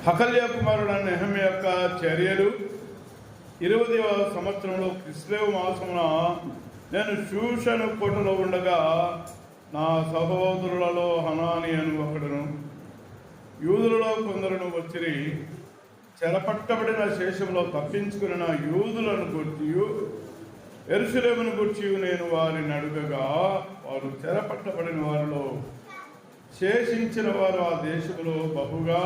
హకల్య కుమారుడు నెహెమ్యా యొక్క చర్యలు. 20వ సంవత్సరంలో కిస్లేవు మాసమున నేను షూషను కోటలో ఉండగా నా సహోదరులలో హనాని అను ఒకడును యూదులలో కొందరును వచ్చిరి. చెరపట్టబడిన శేషంలో తప్పించుకున్న యూదులను గుర్చి యెరూషలేమును గుర్చి నేను వారిని అడుగగా వారు చెరపట్టబడిన వారిలో శేషించిన వారు ఆ దేశంలో బహుగా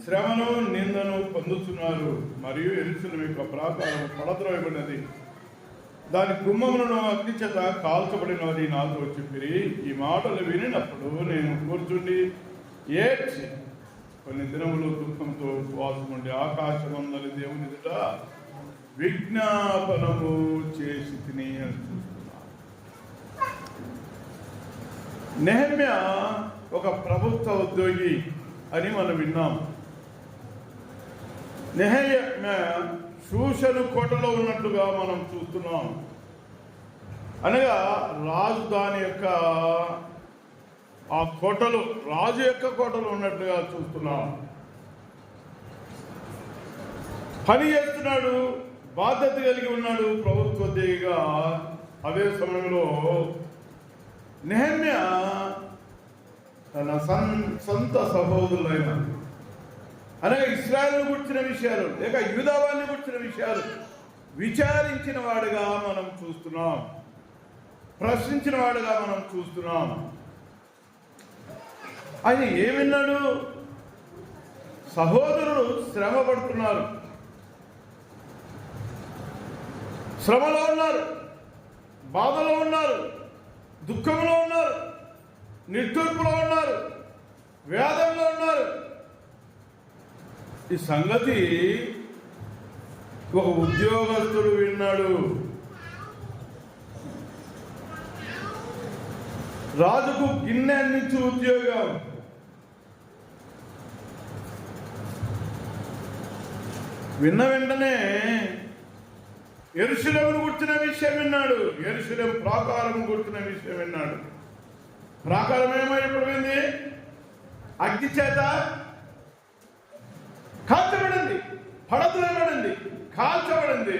శ్రమను నిందను పొందుతున్నారు. మరియు యెరూషలేము యొక్క ప్రాకారం పడద్రోయబడినది, దాని గుమ్మములను అగ్ని చేత కాల్చబడినది నాతో చెప్పిరి. ఈ మాటలు వినినప్పుడు నేను కూర్చుండి ఏడ్చి కొన్ని దినములు దుఃఖంతో ఉపవాసం ఉండి ఆకాశమందలి దేవుని ఎదుట విజ్ఞాపనము చేసి తిని అని చూస్తున్నాను. నెహెమ్యా ఒక ప్రభుత్వ ఉద్యోగి అని మనం విన్నాం. నెహెమ్యా షూషను కోటలో ఉన్నట్లుగా మనం చూస్తున్నాం. అనగా రాజు దాని యొక్క ఆ కోటలు రాజు యొక్క కోటలు ఉన్నట్లుగా చూస్తున్నాం. పని చేస్తున్నాడు, బాధ్యత కలిగి ఉన్నాడు ప్రభుత్వోద్యోగిగా. అదే సమయంలో నెహెమ్యా తన సొంత సహోదరులైన అనగా ఇశ్రాయేలును గుర్చిన విషయాలు లేక యూదావాన్ని గుర్చిన విషయాలు విచారించిన వాడుగా మనం చూస్తున్నాం, ప్రశ్నించిన వాడుగా మనం చూస్తున్నాం. ఆయన ఏమిన్నాడు? సహోదరులు శ్రమ పడుతున్నారు, శ్రమలో ఉన్నారు, బాధలో ఉన్నారు, దుఃఖంలో ఉన్నారు, నిట్టూర్పులో ఉన్నారు, వేదంలో ఉన్నారు. ఈ సంగతి ఒక ఉద్యోగస్తుడు విన్నాడు. రాజుకు గిన్నె అందించు ఉద్యోగం. విన్న వెంటనే యెరూషలేమును గుర్చిన విషయం విన్నాడు, యెరూషలేము ప్రాకారం గుర్చిన విషయం విన్నాడు. ప్రాకారం ఏమైపోయింది? అగ్ని చేత కాల్చబడింది, పడద్రోయబడింది, కాల్చబడింది.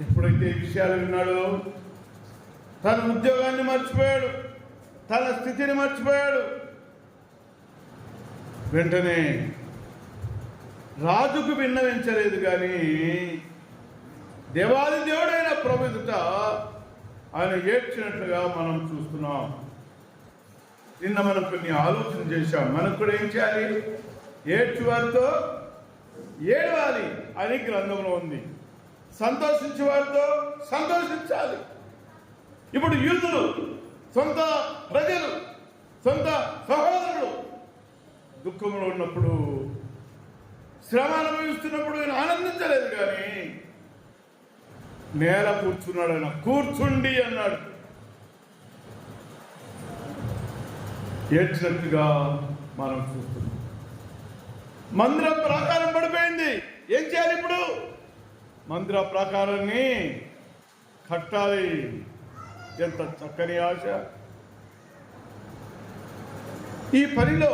ఎప్పుడైతే ఈ విషయాలు విన్నాడో తన ఉద్యోగాన్ని మర్చిపోయాడు, తన స్థితిని మర్చిపోయాడు. వెంటనే రాజుకు విన్నవించలేదు, కానీ దేవాది దేవుడైన ప్రభు ఎదుట ఆయన ఏడ్చినట్లుగా మనం చూస్తున్నాం. నిన్న మనం కొన్ని ఆలోచన చేశాం. మనకు కూడా ఏం చేయాలి? ఏడ్చు వారితో ఏడవాలి అని గ్రంథంలో ఉంది. సంతోషించే వారితో సంతోషించాలి. ఇప్పుడు యూదులు, సొంత ప్రజలు, సొంత సహోదరులు దుఃఖంలో ఉన్నప్పుడు, శ్రమ అనుభవిస్తున్నప్పుడు ఆయన ఆనందించలేదు, కానీ నేల కూర్చున్నాడు. ఆయన కూర్చుండి అన్నాడు. ఏడ్చినట్టుగా మనం చూస్తున్నాం. మందిర ప్రాకారం పడిపోయింది. ఏం చేయాలి ఇప్పుడు? మందిర ప్రాకారాన్ని కట్టాలి. ఎంత చక్కని ఆశ! ఈ పనిలో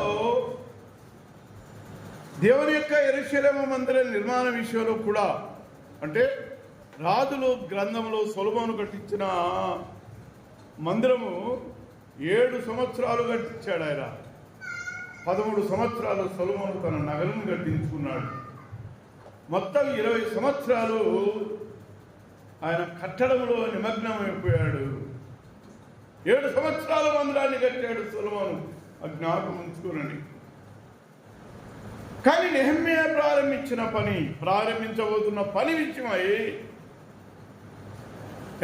దేవుని యొక్క యెరూషలేము మందిర నిర్మాణ విషయంలో కూడా, అంటే రాజులు గ్రంథంలో సొలొమోను కట్టించిన మందిరము 7 సంవత్సరాలు కట్టించాడు ఆయన. 13 సంవత్సరాలు సొలొమోను తన నగరం కట్టించుకున్నాడు. మొత్తం 20 సంవత్సరాలు ఆయన కట్టడంలో నిమగ్నమైపోయాడు. 7 సంవత్సరాల మందిరాన్ని కట్టాడు సొలొమోను. ఆ జ్ఞాపకం ఉంచుకోనండి. కానీ నెహెమ్యా ప్రారంభించబోతున్న పని విషయమై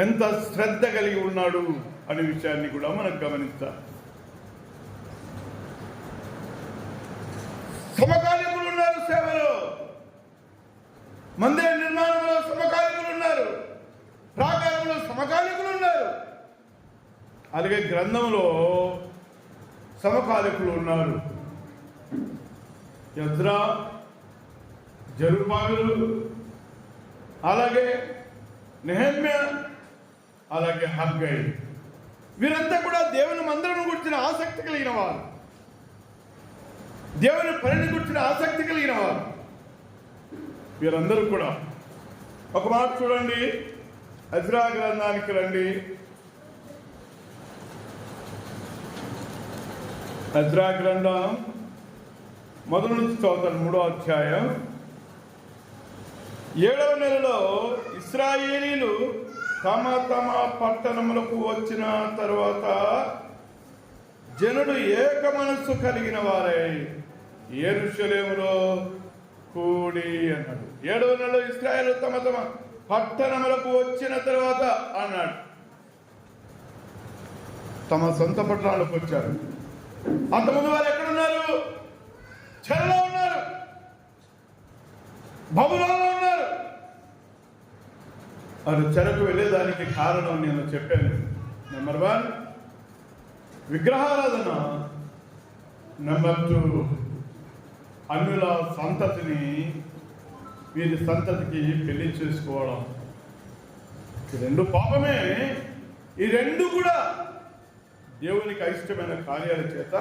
ఎంత శ్రద్ధ కలిగి ఉన్నాడు అనే విషయాన్ని కూడా మనం గమనిస్తాం. సమకాలీకులు ఉన్నారు సేవలో, మందిర నిర్మాణంలో సమకాలీకులు ఉన్నారు, ప్రాకారంలో సమకాలీకులు ఉన్నారు, అలాగే గ్రంథంలో సమకాలీకులు ఉన్నారు. ఎజ్రా, జెరుబ్బాబెలు, అలాగే నెహెమ్యా, అలాగే హగ్గై, వీరంతా కూడా దేవుని మందిరం గురించిన ఆసక్తి కలిగిన వారు. దేవుని పనిని గురించిన ఆసక్తి కలిగిన వారు వీరందరూ కూడా. ఒక మాట చూడండి, ఎజ్రా గ్రంథానికి రండి. ఎజ్రా గ్రంథం మొదటి నుంచి చదువుతాను. 3వ అధ్యాయం 7వ నెలలో ఇశ్రాయేలీలు తమ తమ పట్టణములకు వచ్చిన తరువాత జనుడు ఏక మనస్సు కలిగిన వారై యెరూషలేములో కూడి అన్నాడు. 7వ నెలలో ఇశ్రాయేలు తమ తమ పట్టణములకు వచ్చిన తర్వాత అన్నాడు. తమ సొంత పట్టణాలకు వచ్చారు. అంతమంది వారు ఎక్కడున్నారు? చెరలో ఉన్నారు, బబులోనులో ఉన్నారు. వారు చెరకు వెళ్ళేదానికి కారణం నేను చెప్పాను. నెంబర్ 1 విగ్రహారాధన. నెంబర్ 2 అన్యుల సంతతిని వీరి సంతతికి పెళ్లి చేసుకోవడం. ఈ 2 పాపమే. ఈ 2 కూడా దేవునికి అయిష్టమైన కార్యాల చేత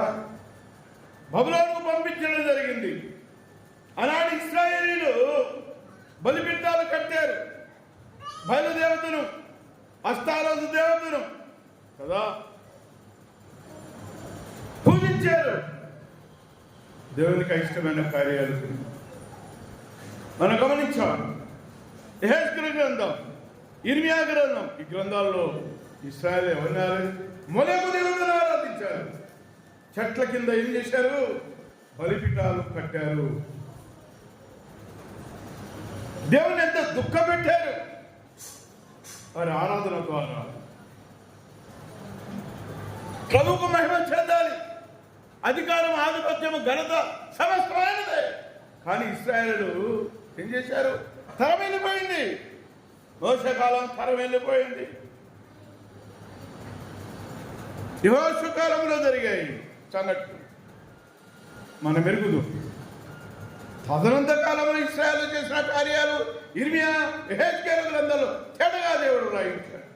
బబులోనుకు పంపించడం జరిగింది. ఆనాడు ఇశ్రాయేలీలు బలిపీఠాలు కట్టారు. బయలుదేవతను, అష్టారోజు దేవతను కదా పూజించారు. దేవునికి అయిష్టమైన కార్యాలు మనం గమనించాం. యెహెజ్కేలు గ్రంథం, ఇర్మియా గ్రంథం, ఈ గ్రంథాల్లో ఇశ్రాయేలు ఎవరినారు? మొలెకు దేవుని ఆరాధించారు. చెట్ల కింద ఏం చేశారు? బలిపీఠాలు కట్టారు. దేవుని ఎంత దుఃఖ పెట్టారు వారి ఆరాధన ద్వారా. ప్రభువుకు మహిమ చెందాలి, అధికారం, ఆధిపత్యము, ఘనత సమస్తమైనదే. కానీ ఇశ్రాయేలు ఏం చేశారు? తరం వెళ్ళిపోయింది. మోషే కాలం తరం వెళ్ళిపోయింది. యెహోషువ కాలంలో జరిగాయి సంఘటనలు మన మెరుగుదు. తదనంత కాలంలో ఇశ్రాయేలు చేసిన కార్యాలు ఇర్మియా, యెహెజ్కేలు గ్రంథాలు తేటగా దేవుడు రాయించాడు.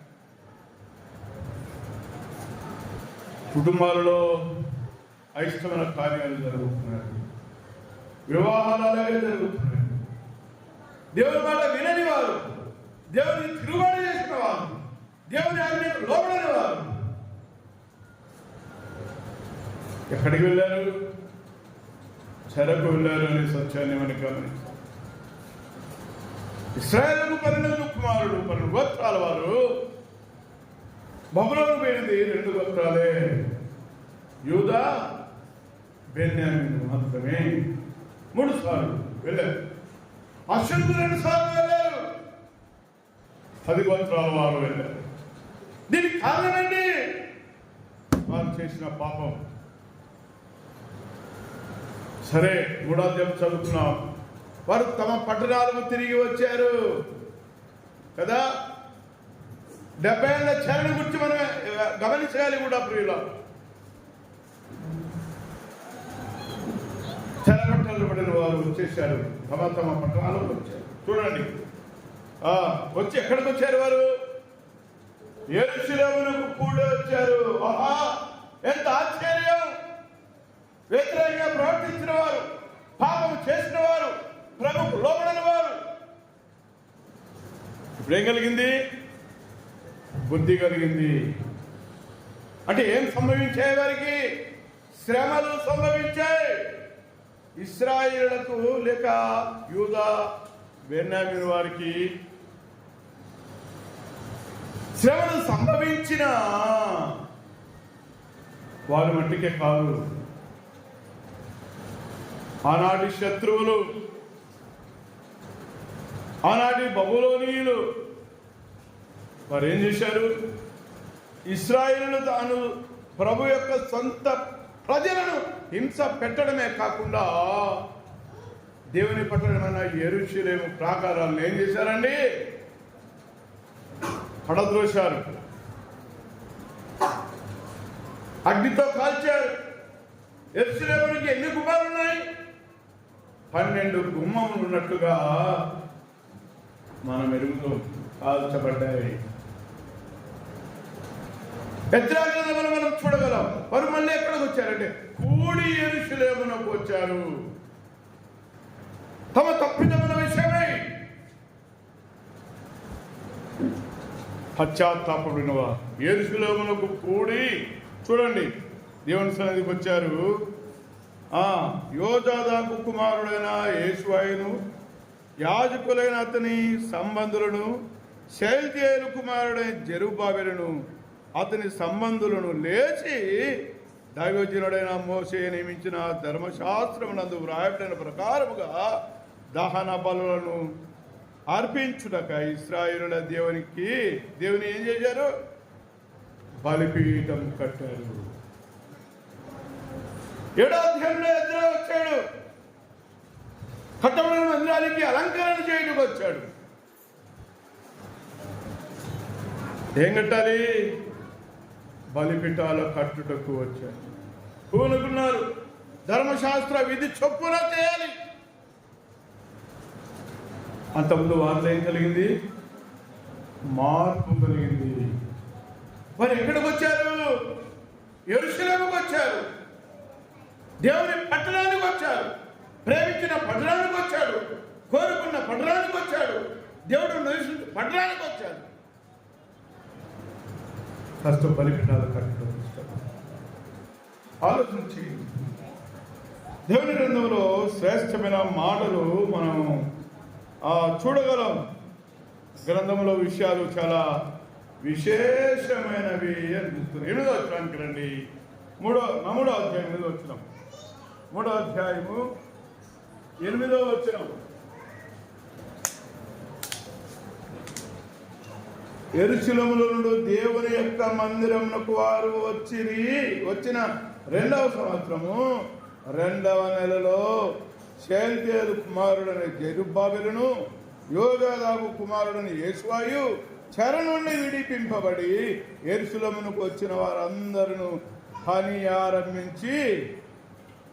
కుటుంబాలలో అయిష్టమైన కార్యాలు జరుగుతున్నాయి, వివాహాలు అలాగే జరుగుతున్నాయి. దేవుని మాట వినని వారు, దేవుని తిరుగుబాటు చేసిన వారు, దేవుని ఆజ్ఞకు లోబడని వారు ఎక్కడికి వెళ్ళారు? చెరకు వెళ్ళారు అనే సత్యాన్ని మనకి గమనించాం. ఇశ్రాయేలుకు 12 కుమారులు, 12 గోత్రాల వారు. బబులోను పోయింది 2 గోత్రాలే, యూదా, బెన్యామీను మాత్రమే. 3 సార్లు వెళ్ళారు. అశ్షూరుకు 2 సార్లు వెళ్ళారు. 10 గోత్రాల వారు వెళ్ళారు. దీనికి కారణం ఏంటి? వారు చేసిన పాపం. సరే, 3వ అధ్యాయం చదువుతున్నాం. వారు తమ పట్టణాలకు తిరిగి వచ్చారు కదా. 70 ఏళ్ల చరణ గురించి మనం గమనించాలి కూడా. ప్రియుల చెరపట్టలు పడిన వారు వచ్చేసారు, తమ తమ పట్టణాలకు వచ్చారు. చూడండి, వచ్చి ఎక్కడికి వచ్చారు? వారు యెరూషలేమునకు కూడా వచ్చారు. ఆహా, ఎంత ఆశ్చర్యం! వ్యతిరేకంగా ప్రవర్తించిన వారు, పాపం చేసిన వారు, ప్రభువుకు లోబడని వారు. ఇప్పుడేం కలిగింది? బుద్ధి కలిగింది. అంటే ఏం సంభవించాయి? వారికి శ్రమలు సంభవించాయి. ఇశ్రాయేలులకు లేక యూదా, బెన్యామీను వారికి శ్రమలు సంభవించిన వారి మట్టికే కాదు, ఆనాటి శత్రువులు, ఆనాటి బబులోనీయులు వారు ఏం చేశారు? ఇశ్రాయేలు తాను ప్రభు యొక్క సొంత ప్రజలను హింస పెట్టడమే కాకుండా దేవుని పట్టణమైన యెరూషలేము ప్రాకారాలను ఏం చేశారండి? పడద్రోశారు, అగ్నితో కాల్చారు. యెరూషలేమునికి ఎన్ని గుమ్మాలు ఉన్నాయి? 12 గుమ్మములు ఉన్నట్టుగా మన మెరుగుతో కాల్చబడ్డాయి. ఎజ్రా గ్రంథంలో మనం చూడగలం. వారు మళ్ళీ ఎక్కడికి వచ్చారంటే కూడి యెరూషలేమునకు వచ్చారు. తమ తప్పిదముల విషయమై పశ్చాత్తాపడిన వారు యెరూషలేమునకు కూడి, చూడండి, దేవుని సన్నిధికి వచ్చారు. యోజాదాకు కుమారుడైన యేషువయును, యాజకులైన అతని సంబంధులను, షయల్తీయేలు కుమారుడైన జెరుబ్బాబెలును అతని సంబంధులను లేచి దైవజనుడైన మోషే నియమించిన ధర్మశాస్త్రమునందు వ్రాయబడిన ప్రకారముగా దహన బలులను అర్పించుటక ఇశ్రాయేలుల దేవుని ఏం చేశారు? బలిపీఠం కట్టారు. 7వ అధ్యాయంలో ఎజ్రా వచ్చాడు. కట్టబడిన మందిరానికి అలంకరణ చేయడానికి వచ్చాడు. ఏం కట్టాలి? బలిపీఠాల కట్టుటకు వచ్చారు. పూనుకున్నారు. ధర్మశాస్త్ర విధి చొప్పున చేయాలి. అంతకుముందు వారిలో ఏం కలిగింది? మార్పు కలిగింది. మరి ఎక్కడికి వచ్చారు? యెరూషలేముకు వచ్చారు. దేవుని పట్టణానికి వచ్చారు. ప్రేమించిన పట్టణానికి వచ్చాడు. కోరుకున్న పట్టణానికి వచ్చాడు. దేవుడు నివసించిన పట్టణానికి వచ్చాడు. ఫస్ట్ బలిపీఠాలు కట్టడం ఆలోచించి దేవుని గ్రంథంలో శ్రేష్టమైన మాటలు మనం చూడగలం. గ్రంథంలో విషయాలు చాలా విశేషమైనవి అనిపిస్తున్నాయి. 8వ అధ్యాయానికి రండి. 3వ అధ్యాయం 8వ వచనం. 3వ అధ్యాయము 8వ వచనం. యెరూషలేములో నుండి దేవుని యొక్క మందిరమునకు వారు వచ్చిన 2వ సంవత్సరము 2వ నెలలో షయల్తీయేలు కుమారుడైన జెరుబ్బాబెలును, యోజాదాకు కుమారుడైన యేషువయు చెర నుండి విడిపింపబడి యెరూషలేమునకు వచ్చిన వారందరూ పని ఆరంభించి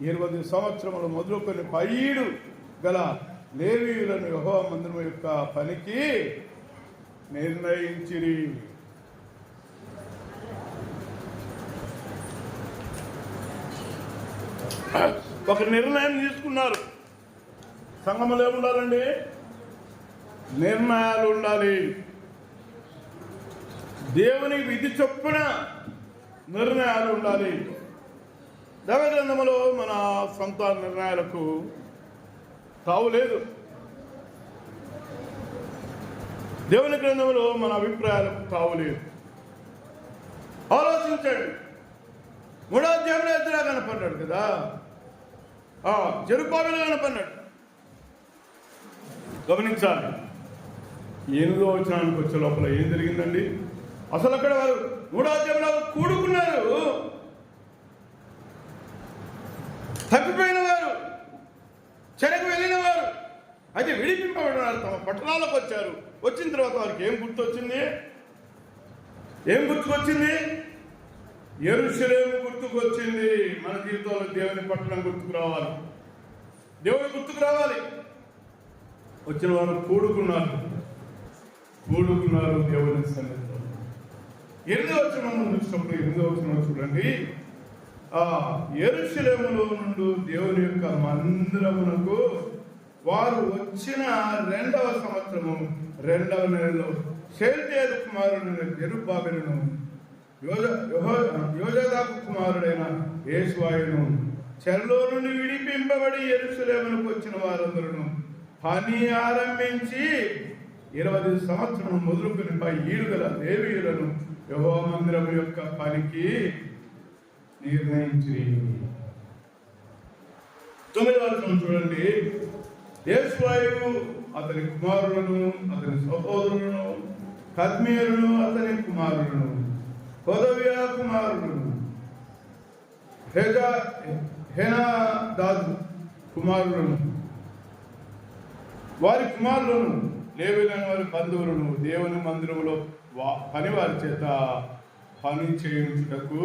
20 సంవత్సరములు మొదలుకొని పైడు గల లేవీయులను యెహోవా మందిరం యొక్క పనికి నిర్ణయించిరి. ఒక నిర్ణయం తీసుకున్నారు. సంఘములో ఏముండాలండి? నిర్ణయాలు ఉండాలి. దేవుని విధి చొప్పున నిర్ణయాలు ఉండాలి. దైవగ్రంథములో మన సొంత నిర్ణయాలకు తావులేదు. దేవుని గ్రంథంలో మన అభిప్రాయాలకు తావులేదు. ఆలోచించండి. 3వ అధ్యాయంలో ఎజ్రా కనపడ్డాడు కదా, జెరుబ్బాబెలు కనపడ్డాడు. గమనించాలి. 8వ వచనానికి వచ్చే లోపల ఏం జరిగిందండి? అసలు అక్కడ వారు 3వ అధ్యాయంలో కూడుకున్నారు. తప్పిపోయిన వారు, చెరకు వెళ్ళిన వారు అయితే విడిపింపబడినారు. తమ పట్టణాలకు వచ్చారు. వచ్చిన తర్వాత వారికి ఏం గుర్తొచ్చింది? యెరూషలేము గుర్తుకొచ్చింది. మన జీవితంలో దేవుని పట్టణం గుర్తుకు రావాలి. దేవుని గుర్తుకు రావాలి. వచ్చిన వారు కూడుకున్నారు దేవుని సన్నిధిలో. 8వ వచనం చూసినప్పుడు 8వ వచనం చూడండి. యెరూషలేములో నుండి దేవుని యొక్క మందిరమునకు వారు వచ్చిన 2వ సంవత్సరము 2వ నెలలో షయల్తీయేలు కుమారుడైన జెరుబ్బాబెలును, యోజాదాకు కుమారుడైన యేషువయును చెరలో నుండి విడిపింపబడి యెరూషలేమునకు వచ్చిన వారందరూ పని ఆరంభించి 20 సంవత్సరం మొదలుకొని ఈడుగల లేవీయులను యెహోవా మందిరము యొక్క పనికి నిర్ణయించి. 9వ వచనం చూడండి. యేషువయు అతని కుమారులను, అతని సహోదరులను, కద్మీయులను అతని కుమారులను, హోదవ్యా కుమారులను, హేనాదాదు కుమారులను, వారి కుమారులను, లేవీయులైన వారి బంధువులను దేవుని మందిరంలో పని వారి చేత పని చేయించుటకు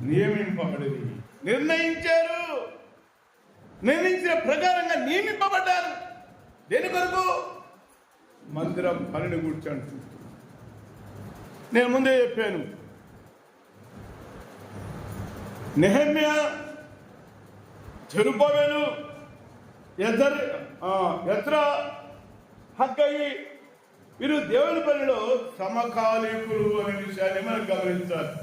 నియమింపబడి నిర్ణయించారు. నిర్ణయించిన ప్రకారంగా నియమింపబడ్డారు. దేని కొరకు? మందిరం పనిని కూర్చొని చూస్తున్నాను. నేను ముందే చెప్పాను, నెహెమ్యా, జెరుబ్బయలు, ఎజ్రా, హగ్గయి వీరు దేవుని పనిలో సమకాలీకులు అనే విషయాన్ని మనం గమనించాలి.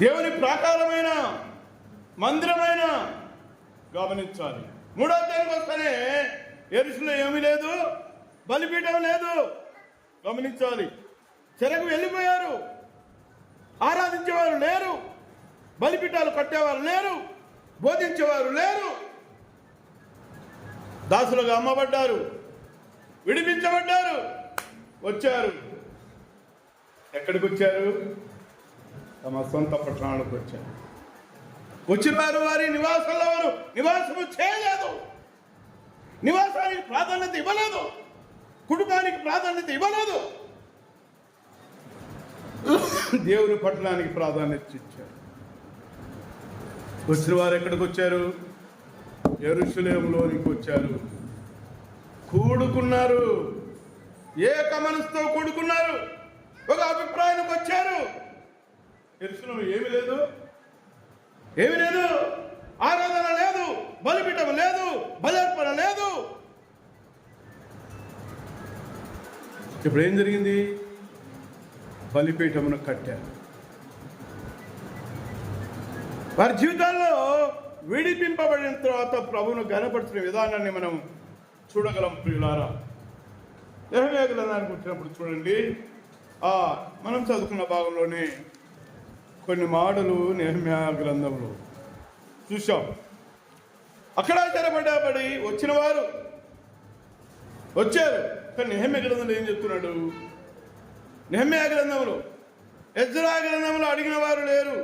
దేవుని ప్రాకారమైన మందిరమైన గమనించాలి. 3వ అధ్యాయానికి వస్తేనే యెరూషలేములో ఏమీ లేదు, బలిపీఠం లేదు. గమనించాలి. చెరకు వెళ్ళిపోయారు, ఆరాధించేవారు లేరు, బలిపీఠాలు కట్టేవారు లేరు, బోధించేవారు లేరు. దాసులుగా అమ్మబడ్డారు, విడిపించబడ్డారు, వచ్చారు. ఎక్కడికి వచ్చారు? తమ సొంత పట్టణాలకు వచ్చారు. వచ్చిన వారు వారి నివాసంలో వారు నివాసము చేయలేదు, నివాసానికి ప్రాధాన్యత ఇవ్వలేదు, కుటుంబానికి ప్రాధాన్యత ఇవ్వలేదు, దేవుని పట్టణానికి ప్రాధాన్యత ఇచ్చారు. వచ్చిన వారు ఎక్కడికి వచ్చారు? యెరూషలేములోనికి వచ్చారు. కూడుకున్నారు, ఏక మనసుతో కూడుకున్నారు, ఒక అభిప్రాయానికి వచ్చారు. యెరూషలేము ఏమీ లేదు, ఏమీ లేదు, ఆరాధన లేదు, బలిపీఠం లేదు, బలర్పణ లేదు. ఇప్పుడు ఏం జరిగింది? బలిపీఠమును కట్టారు. వారి జీవితాల్లో విడిపింపబడిన తర్వాత ప్రభువును ఘనపరిచిన విధానాన్ని మనం చూడగలం. ప్రియులారా, నెహెమ్యా గ్రంథానికి వచ్చినప్పుడు చూడండి, మనం చదువుకున్న భాగంలోనే కొన్ని మాటలు నెహెమ్యా గ్రంథంలో చూసాం. అక్కడ ఆశ్చర్యపడి వచ్చిన వారు వచ్చారు. కానీ నెహెమ్యా గ్రంథంలో ఏం చెప్తున్నాడు? నెహెమ్యా గ్రంథంలో, ఎజ్రా గ్రంథంలో అడిగిన వారు లేరు.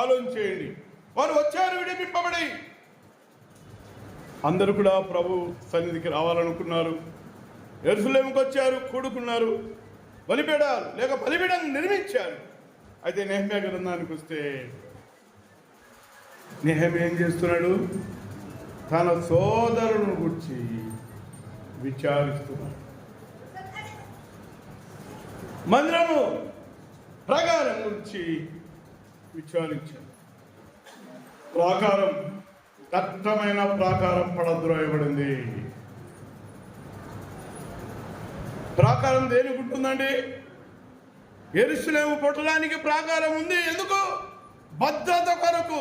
ఆలోచించేయండి. వారు వచ్చారు విడిపింపబడి. అందరూ కూడా ప్రభు సన్నిధికి రావాలనుకున్నారు. యెరూషలేముకు వచ్చారు, కూడుకున్నారు, బలిపీఠాలు లేక బలిపీఠం నిర్మించారు. అయితే నెహెమ్యా గ్రంథానికి వస్తే నెహెమ్యా ఏం చేస్తున్నాడు? తన సోదరులను గురించి విచారిస్తున్నాడు. మందిరము ప్రాకారం గురించి విచారించాడు. ప్రాకారం, దట్టమైన ప్రాకారం పడద్రోయబడింది. ప్రాకారం దేనికి ఉంటుందండి? యెరూషలేము పట్టణానికి ప్రాకారం ఉంది. ఎందుకు? భద్రత కొరకు.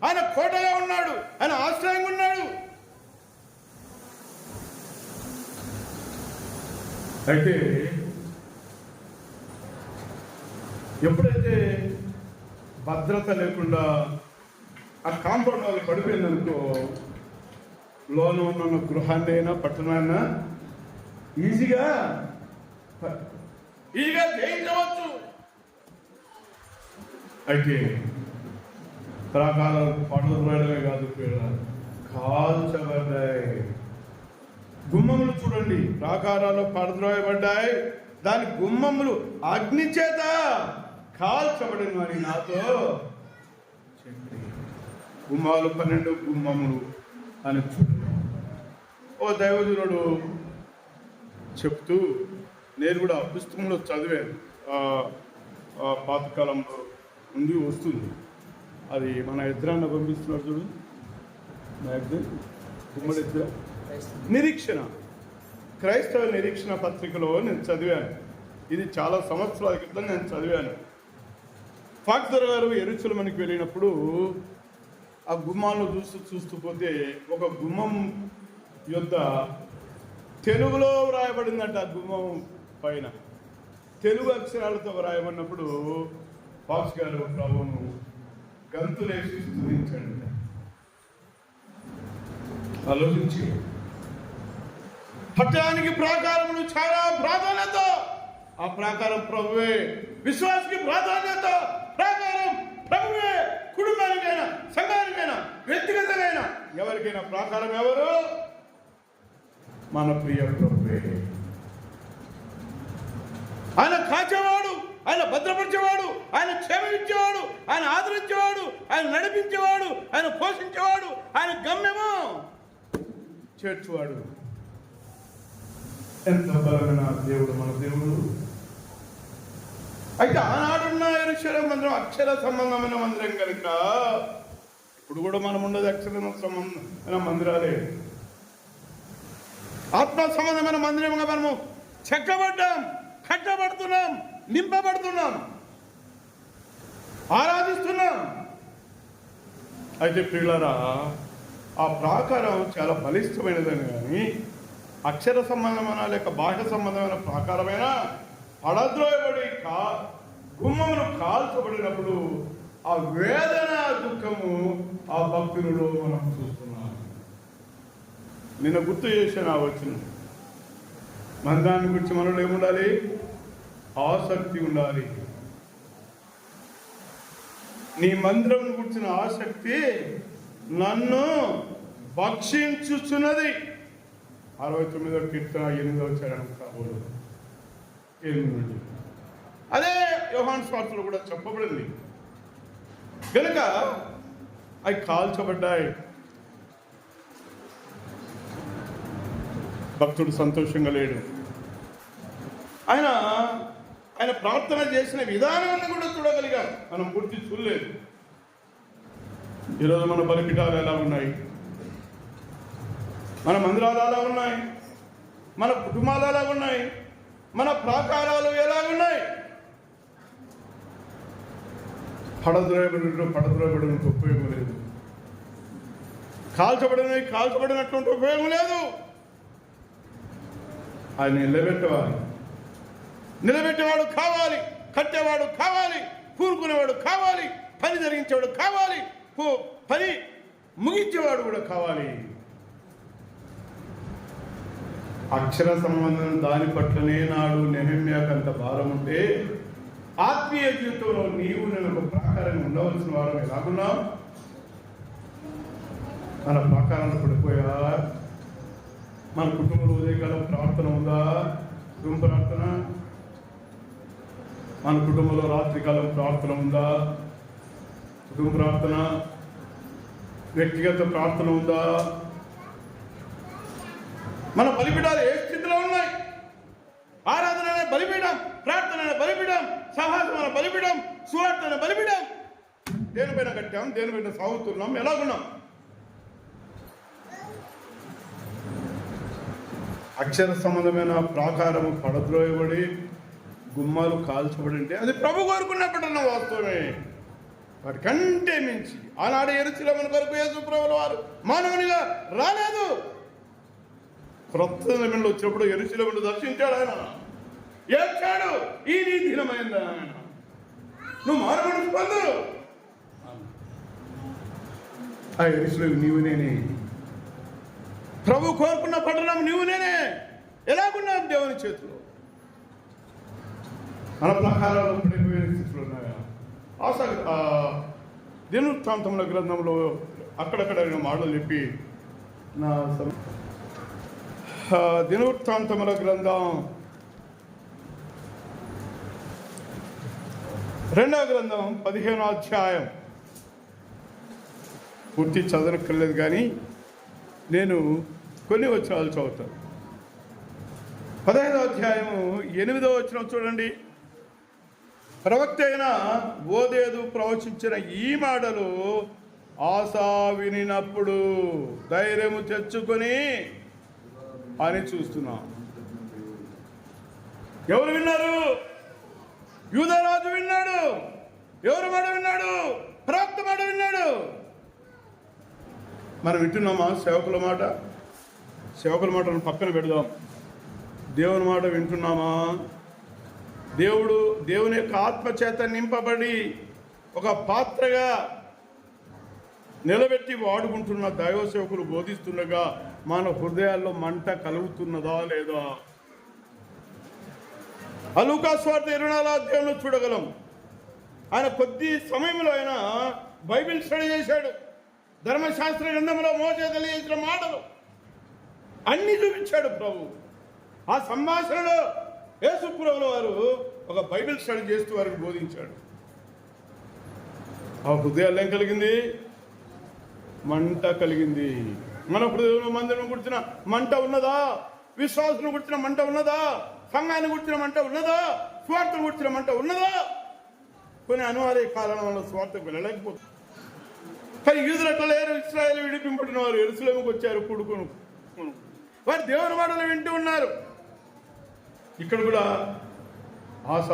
ఆయన కోటగా ఉన్నాడు, ఆయన ఆశ్రయంగా ఉన్నాడు. అయితే ఎప్పుడైతే భద్రత లేకుండా ఆ కాంపౌండ్ వాళ్ళు పడిపోయిందనుకో, లోన ఉన్న గృహాన్ని అయినా పట్టణాన్న ఈజీగా జయించవచ్చు. అయితే ప్రాకారాలు పడద్రోయడమే కాదు, కాల్చబడ్డాయి. గుమ్మములు చూడండి, ప్రాకారాలు పడద్రోయబడ్డాయి. దాని గుమ్మములు అగ్ని చేత కాల్చబడిన వారి నాతో చెప్పి, గుమ్మాలు 12 గుమ్మములు అని చూడండి. ఓ దైవజనుడు చెప్తూ, నేను కూడా పుస్తకంలో చదివాను, పాతకాలంలో ఉంది, వస్తుంది. అది మన ఎద్రాన్న పంపిస్తున్నారు చూడు, గుమ్మడి ఎద్ర నిరీక్షణ, క్రైస్తవ నిరీక్షణ పత్రికలో నేను చదివాను. ఇది చాలా సంవత్సరాల క్రితం నేను చదివాను. ఫాక్సర్ గారు యెరూషలేముకి వెళ్ళినప్పుడు ఆ గుమ్మాలను చూస్తూ పోతే ఒక గుమ్మం యొద్ద తెలుగులో వ్రాయబడిందంట. ఆ గుమ్మం పైన తెలుగు అక్షరాలతో వ్రాయబడినప్పుడు ఫాక్స్ గారు ప్రభువును గంతులేసి స్తుతించండి. ఆలోచించి, పట్టణానికి ప్రాకారములు చాలా ప్రాధాన్యత. ఆ ప్రాకారం ప్రభువే. విశ్వాసకి ప్రాధాన్యత. ప్రాకారం ప్రభువే. కుటుంబానికైనా, సంఘానికైనా, వ్యక్తిగతమైన ఎవరికైనా ప్రాకారం ఎవరు? మన ప్రియ ప్రభువే. ఆయన కాచేవాడు, ఆయన భద్రపరిచేవాడు, ఆయన క్షేమించేవాడు, ఆయన ఆదరించేవాడు, ఆయన నడిపించేవాడు, ఆయన పోషించేవాడు, ఆయన గమ్యము చేర్చువాడు. ఎంత బలమైన దేవుడు మన దేవుడు. అయితే ఆనాడున్న యెరూషలేము మందిరం అక్షర సంబంధమైన మందిరం కనుక ఇప్పుడు కూడా మనం ఉండదు అక్షర సంబంధమైన మందిరాలే. ఆత్మ సంబంధమైన మందిరంగా మనము చెక్కబడ్డాం, కట్టబడుతున్నాం, నింపబడుతున్నాం, ఆరాధిస్తున్నాం. అయితే ప్రియులారా, ఆ ప్రాకారం చాలా బలిష్టమైనదని కానీ అక్షర సంబంధమైన లేక బాహ్య సంబంధమైన ప్రాకారమైన పడద్రోయబడి గుమ్మమును కాల్చబడినప్పుడు ఆ వేదన దుఃఖము ఆ భక్తులలో మనం చూస్తున్నాం. నిన్న గుర్తు చేసిన వచ్చిన మందిరాన్ని గురించి మనలో ఏముండాలి? ఆసక్తి ఉండాలి. నీ మందిరం గురించిన ఆసక్తి నన్ను భక్షించుచున్నది. 69వ కీర్తన 8వ చరణం కాబోలు. అదే యోహాను సువార్తలో కూడా చెప్పబడింది. కనుక అవి కాల్చబడ్డాయి. భక్తుడు సంతోషంగా లేడు. ఆయన ప్రార్థన చేసిన విధానాన్ని కూడా చూడగలిగాం. మనం పూర్తి చూడలేదు. ఈరోజు మన బలిపీఠాలు ఎలా ఉన్నాయి, మన మందిరాలు ఎలా ఉన్నాయి, మన కుటుంబాలు ఎలా ఉన్నాయి, మన ప్రాకారాలు ఎలా ఉన్నాయి? పడద్రోయబడినట్టు ఉపయోగం లేదు. కాల్చబడినటువంటి ఉపయోగం లేదు. ఆయన నిలబెట్టేవాడు కావాలి, కట్టేవాడు కావాలి, కూరుకునేవాడు కావాలి, పని జరిగించేవాడు కావాలి, పని ముగించేవాడు కూడా కావాలి. అక్షర సంబంధం దాని పట్లనే నాడు నెహెమ్యాకు అంత భారం ఉంటే ఆత్మీయ జీవితంలో నీవు నేను ఒక ప్రాకారంగా ఉండవలసిన వారం ఎలాగున్నావు? మన ప్రాకారాన్ని పడిపోయా? మన కుటుంబంలో ఉదయకాలం ప్రార్థన ఉందా? కుటుంబ ప్రార్థన. మన కుటుంబంలో రాత్రికాలం ప్రార్థన ఉందా? కుటుంబ ప్రార్థన. వ్యక్తిగత ప్రార్థన ఉందా? మన బలిపీఠాలు ఏ స్థితిలో ఉన్నాయి? ఆరాధన అనే బలిపీఠం, ప్రార్థన అనే బలిపీఠం, సహాసం అనే బలిపీఠం, సువార్త అనే బలిపీఠం. దేనిపైన కట్టాం, దేనిపైన సాగుతున్నాం, ఎలాగున్నాం? అక్షర సంబంధమైన ప్రాకారము పడద్రోయబడి గుమ్మాలు కాల్చబడి ఉంటే అది ప్రభు కోరుకున్నప్పుడున్న వాస్తవమే. వాటికంటే మించి ఆనాడు యెరూషలేము కొరకు యేసు ప్రభువుల వారు మానవునిగా రాలేదు. క్రొత్త నిబంధనలో వచ్చినప్పుడు యెరూషలేమును దర్శించాడు. ఆయన ఏడ్చాడు, ఈ నీ దినమైందా, నువ్వు మానవుని పొందు. ఆ యెరూషలేము నీవు నేనే. ప్రభు కోరుకున్న పట్టణం నీవు నేనే. ఎలాగున్నాం దేవుని చేతిలో? మన ప్రకారాలు పడిపోయే స్థితిలో ఉన్నాయా? దినవృత్తాంతముల గ్రంథంలో అక్కడక్కడ మాటలు చెప్పి నా దినవృత్తాంతముల గ్రంథం 2వ గ్రంథం 15వ అధ్యాయం పూర్తి చదవక్కర్లేదు, కానీ నేను కొన్ని వచనాలు చదువుతాను. 15వ అధ్యాయము 8వ వచనం చూడండి. ప్రవక్త అయిన ఓదేదు ప్రవచించిన ఈ మాటలు ఆసా వినినప్పుడు ధైర్యము తెచ్చుకొని అని చూస్తున్నాం. ఎవరు విన్నారు? యూదారాజు విన్నాడు. ఎవరు మాట విన్నాడు? ప్రవక్త మాట విన్నాడు. మనం వింటున్నామా? సేవకుల మాట. సేవకుల మాటను పక్కన పెడదాం. దేవుని మాట వింటున్నామా? దేవుని యొక్క ఆత్మచేత నింపబడి ఒక పాత్రగా నిలబెట్టి వాడుకుంటున్న దైవ సేవకులు బోధిస్తుండగా మన హృదయాల్లో మంట కలుగుతున్నదా లేదా? లూకా సువార్త 24వ అధ్యాయంలో చూడగలం. ఆయన కొద్ది సమయంలో ఆయన బైబిల్ స్టడీ చేశాడు. ధర్మశాస్త్ర గ్రంథంలో మోసే తెలియజేసిన మాటలు అన్ని చూపించాడు ప్రభు. ఆ సంభాషణలో యేసు ప్రభువుల వారు ఒక బైబిల్ స్టడీ చేస్తూ వారికి బోధించాడు. ఆ హృదయాలు ఏం కలిగింది? మంట కలిగింది. మన హృదయంలో మందిరం గురించిన మంట ఉన్నదా? విశ్వాసం గురించిన మంట ఉన్నదా? సంఘాన్ని గురించిన మంట ఉన్నదా? స్వార్థం కూర్చిన మంట ఉన్నదా? కొన్ని అనివార్య కారణం వల్ల స్వార్థం వెళ్ళలేకపోతుంది. కానీ యూదులు అట్లా లేరు. ఇశ్రాయేలు విడిపింపడిన వారు యెరూషలేముకు వచ్చారు కూడుకును. వారు దేవుని మాటలు వింటూ ఉన్నారు. ఇక్కడ కూడా ఆస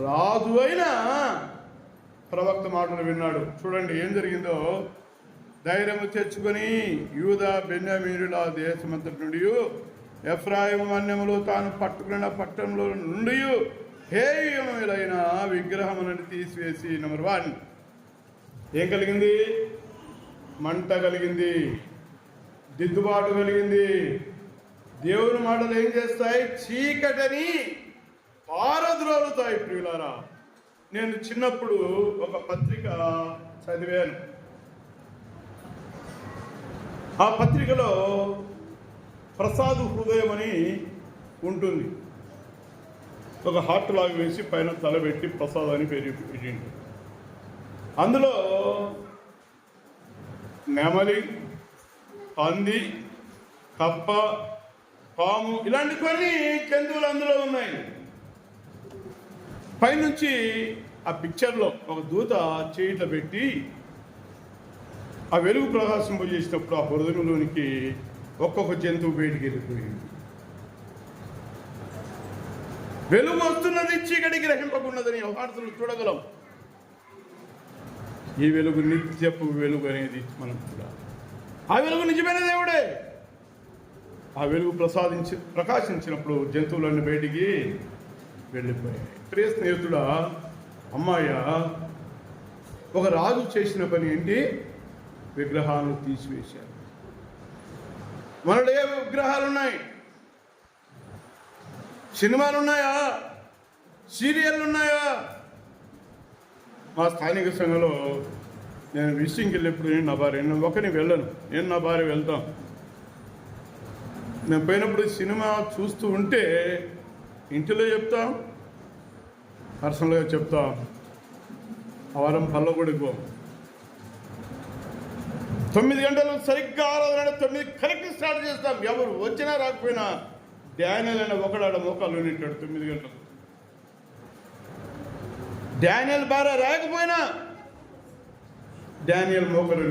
రాజు అయిన ప్రవక్త మాటలు విన్నాడు. చూడండి ఏం జరిగిందో. ధైర్యము తెచ్చుకొని యూదా బెన్యామీనుల దేశమంతటి నుండి ఎఫ్రాయిము మన్యములో తాను పట్టుకున్న పట్టణంలో నుండి హేయములైన విగ్రహములను తీసివేసి నెంబర్ 1 ఏం కలిగింది? మంట కలిగింది, దిద్దుబాటు కలిగింది. దేవుని మాటలు ఏం చేస్తాయి? చీకటిని పారద్రోలుతాయి. ప్రియులారా, నేను చిన్నప్పుడు ఒక పత్రిక చదివాను. ఆ పత్రికలో ప్రసాద్ హృదయం అని ఉంటుంది. ఒక హార్ట్ లాగా వేసి పైన తలబెట్టి ప్రసాద్ అని పేరు పెట్టింది. అందులో నెమలి, పంది, కప్ప, పాము ఇలాంటి కొన్ని జంతువులు అందులో ఉన్నాయి. పైనుంచి ఆ పిక్చర్లో ఒక దూత చేయిట పెట్టి ఆ వెలుగు ప్రకాశింపజేసినప్పుడు ఆ హృదయంలోనికి ఒక్కొక్క జంతువు బయటికి వెళ్ళిపోయింది. వెలుగు వస్తున్నది, చీకటి గ్రహింపకున్నదని వార్తలు చూడగలం. ఈ వెలుగు నిత్యపు వెలుగు అనేది మనం చూడాలి. ఆ వెలుగు నిజమైన దేవుడే. ఆ వెలుగు ప్రకాశించినప్పుడు జంతువులన్నీ బయటికి వెళ్ళిపోయాయి. ప్రియ స్నేహితుడా, అమ్మాయ, ఒక రాజు చేసిన పని ఏంటి? విగ్రహాలను తీసివేశారు. మనలో ఏ విగ్రహాలు ఉన్నాయి? సినిమాలు ఉన్నాయా? సీరియళ్ళు ఉన్నాయా? మా స్థానిక సంఘంలో నేను విషయంకి వెళ్ళినప్పుడు నేను నా భార్య, నేను ఒకరిని వెళ్ళను, నేను నా భార్య వెళ్తాం. నేను పోయినప్పుడు సినిమా చూస్తూ ఉంటే ఇంటిలో చెప్తాం, పర్సనల్గా చెప్తాం. ఆ వారం పల్లగుడికి పో. 9 గంటలు సరిగ్గా ఆరాధన 9 కరెక్ట్ స్టార్ట్ చేస్తాం. ఎవరు వచ్చినా రాకపోయినా డానియల్ అయినా ఒకడాడ మోకాలు నింటాడు 9 గంటలు. డానియల్ భార్య రాకపోయినా డానియల్ మోకాలు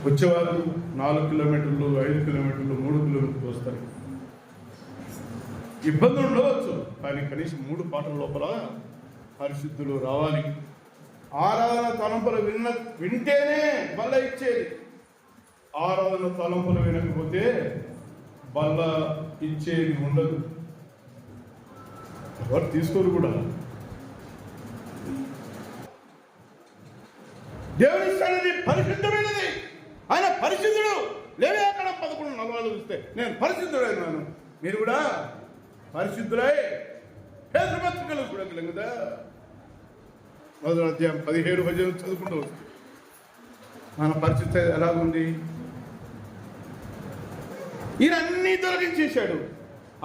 వచ్చేవారు 4 కిలోమీటర్లు, 5 కిలోమీటర్లు, 3 కిలోమీటర్లు వస్తారు. ఇబ్బందులు ఉండవచ్చు, కానీ కనీసం 3 పాటల లోపల పరిశుద్ధులు రావాలి. ఆరాధన తలంపులు వింటేనే బల్ల ఇచ్చేది. ఆరాధన తలంపులు వినకపోతే బల్ల ఇచ్చేది ఉండదు. ఎవరు తీసుకోరు కూడా. దేవుని సన్నిధి పరిశుద్ధమైనది. ఆయన పరిశుద్ధుడు. లేవే అక్కడ 11:40 చూస్తే నేను పరిశుద్ధుడైనాను, మీరు కూడా పరిశుద్ధులై పేదపత్రికలు చూడగలం కదా. 1వ అధ్యాయం 17 వచనం చదువుకుంటూ వస్తుంది. మన పరిస్థితి ఎలాగుంది? ఈయన అన్నీ తొలగించేశాడు.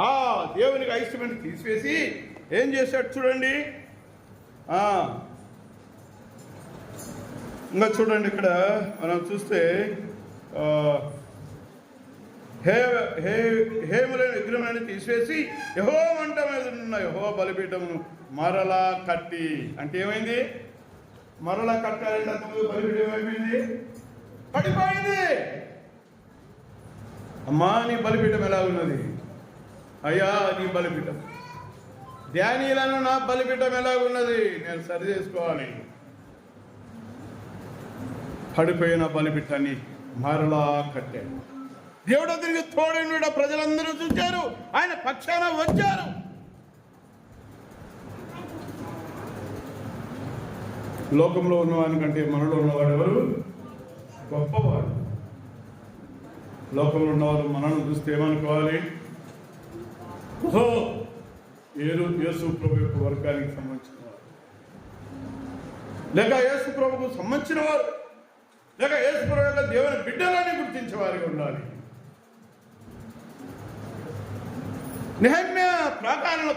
ఆ దేవునికి అయిష్టమని తీసివేసి ఏం చేశాడు చూడండి. ఇంకా చూడండి, ఇక్కడ మనం చూస్తే హేములైన విగ్రహాన్ని తీసివేసి యెహోవా మంట మీద ఉన్న యెహోవా బలిపీఠమును మరలా కట్టి. అంటే ఏమైంది? మరలా కట్టాలంటే అంతకుముందు బలిపీఠం ఏమైపోయింది? పడిపోయింది. అమ్మా, నీ బలిపీఠం ఎలా ఉన్నది? అయ్యా, నీ బలిపీఠం, ధ్యానీలను నా బలిపీఠం ఎలా ఉన్నది? నేను సరి చేసుకోవాలి. పడిపోయిన బలిపీఠాన్ని మరలా కట్టాను. దేవుడు అతనికి తోడైన ప్రజలందరూ చూశారు, ఆయన పక్షాన వచ్చారు. లోకంలో ఉన్నవానికంటే మనలో ఉన్నవాడు ఎవరు? గొప్పవాడు. లోకంలో ఉన్నవారు మనల్ని చూస్తే ఏమనుకోవాలి? ఓహో, యేసు ప్రభు యొక్క వర్గానికి సంబంధించిన వారు, లేక యేసు ప్రభుకు సంబంధించిన వారు, లేక యేసు ప్రభు యొక్క దేవుని బిడ్డలని గుర్తించేవారిగా ఉండాలి. నెహెమ్యా ప్రాకారంలో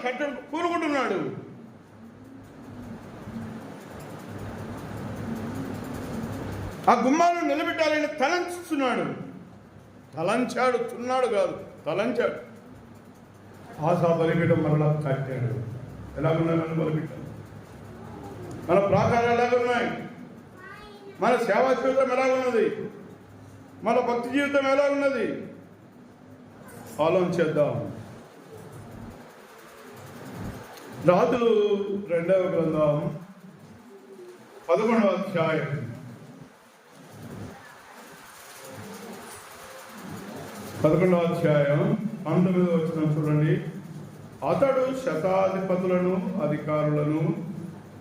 కూరుకుంటున్నాడు. ఆ గుమ్మాలను నిలబెట్టాలని తలంచుతున్నాడు. తలంచాడు, చున్నాడు కాదు, తలంచాడు. ఆశా బలిపీఠం మరలా కట్టాడు. ఎలాగున్నాయి మన బలిపీఠం? మన ప్రాకారాలు ఎలాగున్నాయి? మన సేవా జీవితం ఎలాగున్నది? మన భక్తి జీవితం ఎలాగున్నది? ఆలోచన చేద్దాం. రాజులు 2వ గ్రంథం 11వ అధ్యాయం 19వ వచనం చూడండి. అతడు శతాధిపతులను అధికారులను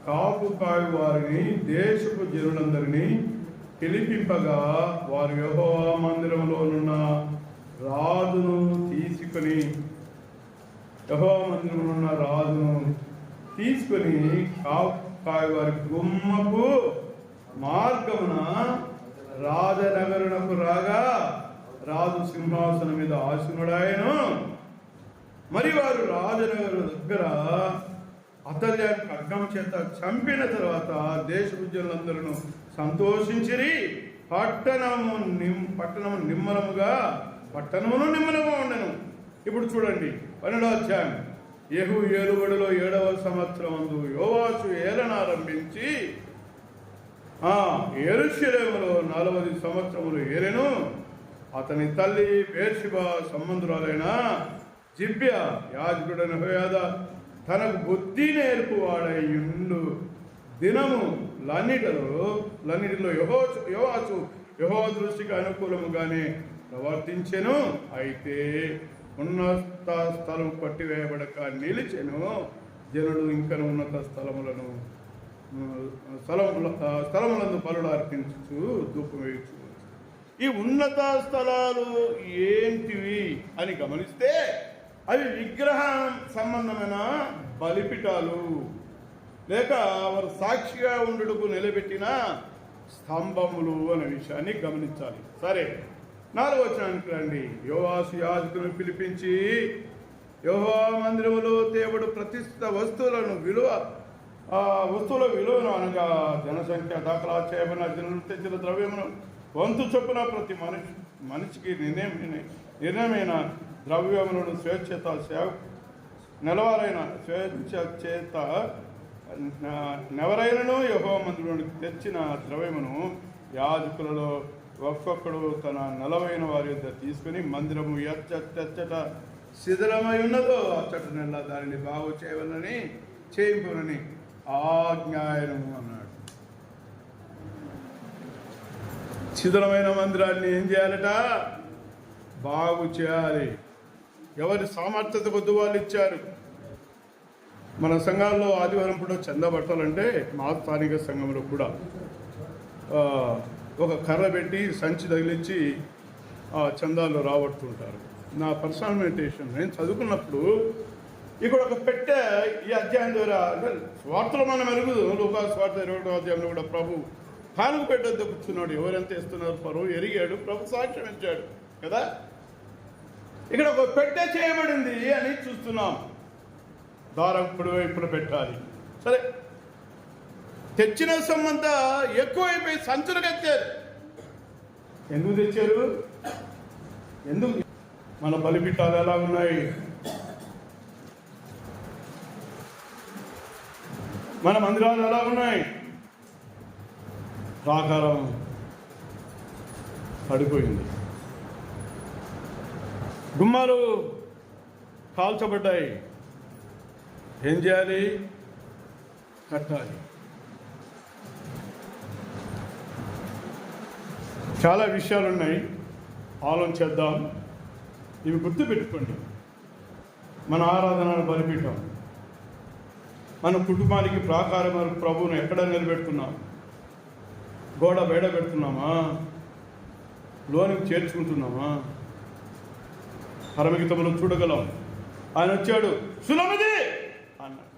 కాపు వారిని దేశపు జనులందరినీ పిలిపింపగా వారు యెహోవా మందిరంలోనున్న రాజును తీసుకొని కాపు వారి గుమ్మపు మార్గమున రాజనగరునకు రాగా రాజు సింహాసనం మీద ఆసీనుడాయను. మరి వారు రాజనగరు దగ్గర అతల్యాన్ని ఖడ్గం చేత చంపిన తర్వాత దేశపు జనులందరూ సంతోషించిరి. పట్టణము నిమ్మలముగా ఉండెను. ఇప్పుడు చూడండి 12వ అధ్యాయం. యెహూ ఏలుబడిలో 7వ సంవత్సరమందు యోవాషు ఏలనారంభించి యెరూషలేములో 40 సంవత్సరములు ఏలెను. అతని తల్లి బేర్షెబా సంబంధురాలైన జిబ్యా యాజకుడైన యెహోయాదా తనకు బుద్ధి నేర్పువాడయ్యుండు దినములన్నిటిలో యోవాషు యెహోవా దృష్టికి అనుకూలముగానే ప్రవర్తించెను. అయితే ఉన్నత స్థలం పట్టివేయబడక నిలిచెను. జనులు ఇంకను ఉన్నత స్థలములందు బలులు అర్పించు ధూపం వేయచ్చు. ఈ ఉన్నత స్థలాలు ఏంటివి అని గమనిస్తే అవి విగ్రహ సంబంధమైన బలిపీఠాలు, లేక వారు సాక్షిగా ఉండుటకు నిలబెట్టిన స్తంభములు అనే విషయాన్ని గమనించాలి. సరే, 4వ వచనానికి రండి. యోవాషు యాజకులను పిలిపించి యెహోవా మందిరములో తేబడు ప్రతిష్ఠిత వస్తువుల విలువను అనగా జనసంఖ్య దాఖలా చేయబడిన జనులు తెచ్చిన ద్రవ్యమును వంతు చొప్పున ప్రతి మనిషికి నిర్ణయమైన ద్రవ్యములను స్వేచ్ఛ చేత నెవరైనను యెహోవా మందిరానికి తెచ్చిన ద్రవ్యమును యాజకులలో ఒక్కొక్కడు తన నెలవైన వారి యొద్ద తీసుకుని మందిరము ఎచ్చట శిథిలమై ఉన్నదో అచ్చట నెల దానిని బాగు చేయింపునని ఆజ్ఞాయనము అన్నాడు. శిథిలమైన మందిరాన్ని ఏం చేయాలట? బాగు చేయాలి. ఎవరి సామర్థ్యత కొద్ది వాళ్ళు ఇచ్చారు. మన సంఘాల్లో ఆదివారం పూట చందా పట్టాలంటే మా స్థానిక సంఘంలో కూడా ఒక కర్ర పెట్టి సంచి తగిలించి చందాలు రాబడుతుంటారు. నా పర్సనల్ మెడిటేషన్ నేను చదువుకున్నప్పుడు ఇక్కడ ఒక పెట్టె ఈ అధ్యాయం ద్వారా అంటే స్వార్థలో మనం ఎరుగుదు. లూకా స్వార్థ 21వ అధ్యాయంలో కూడా ప్రభు కానుక పెట్టద్దు కూర్చున్నాడు. ఎవరెంత ఇస్తున్నారు పరువు ఎరిగాడు, ప్రభు సాక్ష్యం ఇచ్చాడు కదా. ఇక్కడ ఒక పెట్టె చేయబడింది అని చూస్తున్నాం. దారం కుడి వైపున పెట్టాలి. సరే, తెచ్చిన సొమ్మంతా ఎక్కువైపోయి సంచులు తెచ్చారు. ఎందుకు తెచ్చారు? ఎందుకు? మన బలిపీఠాలు ఎలా ఉన్నాయి? మన మందిరాలు ఎలా ఉన్నాయి? ప్రాకారం పడిపోయింది, గుమ్మాలు కాల్చబడ్డాయి. ఏం చేయాలి? కట్టాలి. చాలా విషయాలు ఉన్నాయి, ఆలోచించేద్దాం. ఇవి గుర్తుపెట్టుకోండి. మన ఆరాధన బలిపీఠం, మన కుటుంబానికి ప్రాకారం ప్రభువును ఎక్కడ నిలబెడుతున్నాం? గోడ బయట పెడుతున్నామా? లోనికి చేర్చుకుంటున్నామా? పరమగీతంలో చూడగలం. ఆయన వచ్చాడు, సులభది అన్నాడు.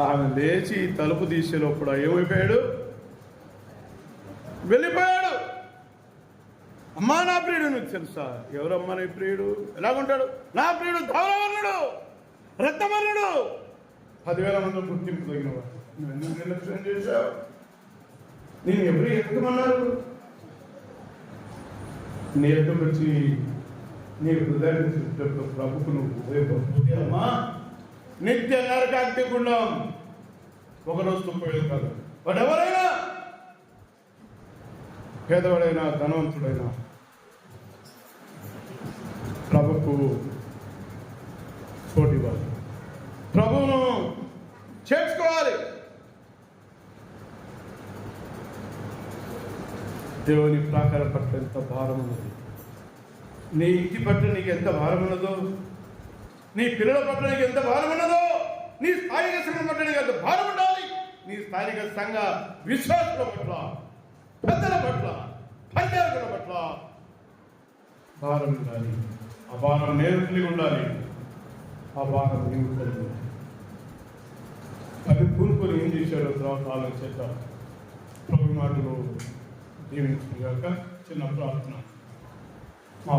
ఆమె లేచి తలుపు తీసేలోప్పుడు ఏమైపోయాడు? వెళ్ళిపోయాడు. అమ్మా నా ప్రియుడు. నీకు తెలుసా ఎవరమ్మా నీ ప్రియుడు? ఎలాగుంటాడు? నా ప్రియుడు ధవలవర్ణుడు, రక్తవర్ణుడు, 10,000 మంది గుర్తింపు తగినవాడు. నువ్వు ఎందుకు నిర్లక్ష్యం చేశావు? నేను ఎవరు ఎక్కమన్నారు? నీ ఎక్కడికి వచ్చి నీ హృదయాన్ని సృష్టించడం ప్రభుకు నువ్వు ఉపయోగపడుతుంది అమ్మా. నిత్య నరకాగ్ని గుండం ఒకరోజు ఉపయోగం కాదు. వాడు ఎవరైనా, పేదవాడైనా ధనవంతుడైనా ప్రభుకు చోటివ్వాలి, ప్రభువును చేర్చుకోవాలి. దేవుని ప్రాకారం పట్ల ఎంత భారం ఉన్నది, నీ ఇంటి పట్ల నీకు ఎంత భారం ఉన్నదో, నీ పిల్లల పట్ల నీకు ఎంత భారం ఉన్నదో, నీ స్థానిక సంఘం పట్ల నీకు ఎంత భారం ఉండాలి. నీ స్థానిక సంఘ విశ్వాసుల పట్ల, పెద్దల పట్ల, పంచాయతీల పట్ల భారం ఉండాలి. ఆ భారం నేను కలిగి ఉండాలి. ఆ భారం నీవు కలిగి ఉండాలి. అది కూనుకొని ఏం చేశారో తర్వాత ఆలోచించేద్దాం. ప్రభు మాటలు దీవించుగాక. చిన్న ప్రార్థన. మా